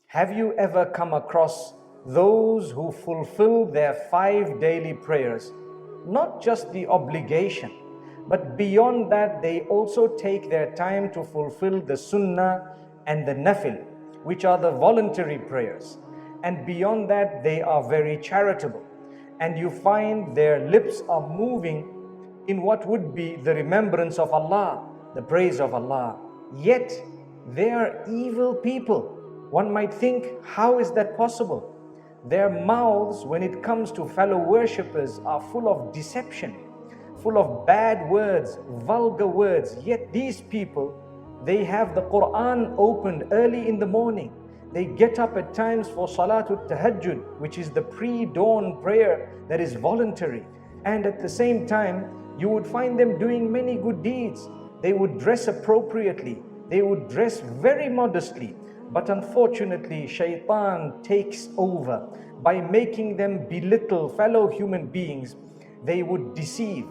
Have you ever come across those who fulfill their 5 daily prayers? Not just the obligation, but beyond that, they also take their time to fulfill the sunnah and the nafil, which are the voluntary prayers. And beyond that, they are very charitable. And you find their lips are moving in what would be the remembrance of Allah, the praise of Allah. Yet, they are evil people. One might think, how is that possible? Their mouths, when it comes to fellow worshippers, are full of deception, full of bad words, vulgar words. Yet these people, they have the Quran opened early in the morning. They get up at times for Salatul Tahajjud, which is the pre-dawn prayer that is voluntary. And at the same time, you would find them doing many good deeds. They would dress appropriately. They would dress very modestly. But unfortunately, shaitan takes over by making them belittle fellow human beings. They would deceive.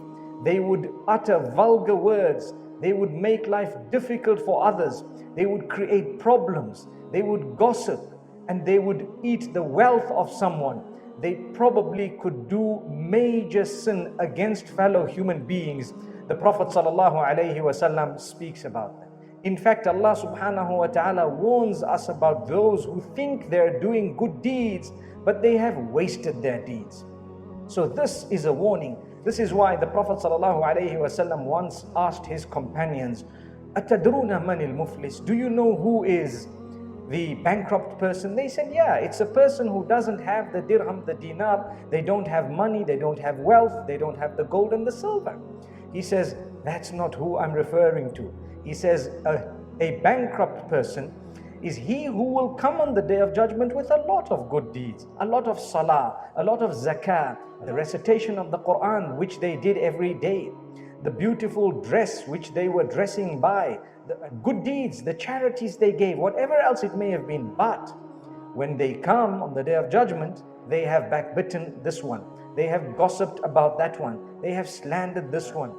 They would utter vulgar words. They would make life difficult for others. They would create problems. They would gossip, and they would eat the wealth of someone. They probably could do major sin against fellow human beings. The Prophet ﷺ speaks about them. In fact, Allah subhanahu wa ta'ala warns us about those who think they're doing good deeds, but they have wasted their deeds. So this is a warning. This is why the Prophet ﷺ once asked his companions, "Atadruna manil muflis?" Do you know who is the bankrupt person? They said, yeah, it's a person who doesn't have the dirham, the dinar. They don't have money, they don't have wealth, they don't have the gold and the silver. He says, that's not who I'm referring to. He says, a bankrupt person is he who will come on the day of judgment with a lot of good deeds, a lot of salah, a lot of zakah, the recitation of the Quran, which they did every day, the beautiful dress which they were dressing by, the good deeds, the charities they gave, whatever else it may have been. But when they come on the day of judgment, they have backbitten this one, they have gossiped about that one, they have slandered this one.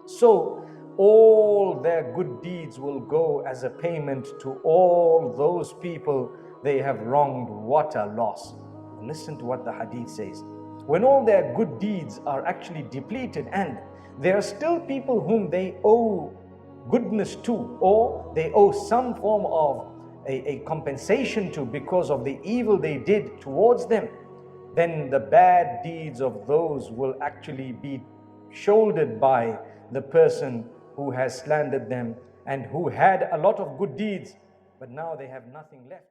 So all their good deeds will go as a payment to all those people they have wronged. What a loss. Listen to what the hadith says. When all their good deeds are actually depleted, and there are still people whom they owe goodness to, or they owe some form of a compensation to because of the evil they did towards them, then the bad deeds of those will actually be shouldered by the person who has slandered them and who had a lot of good deeds, but now they have nothing left.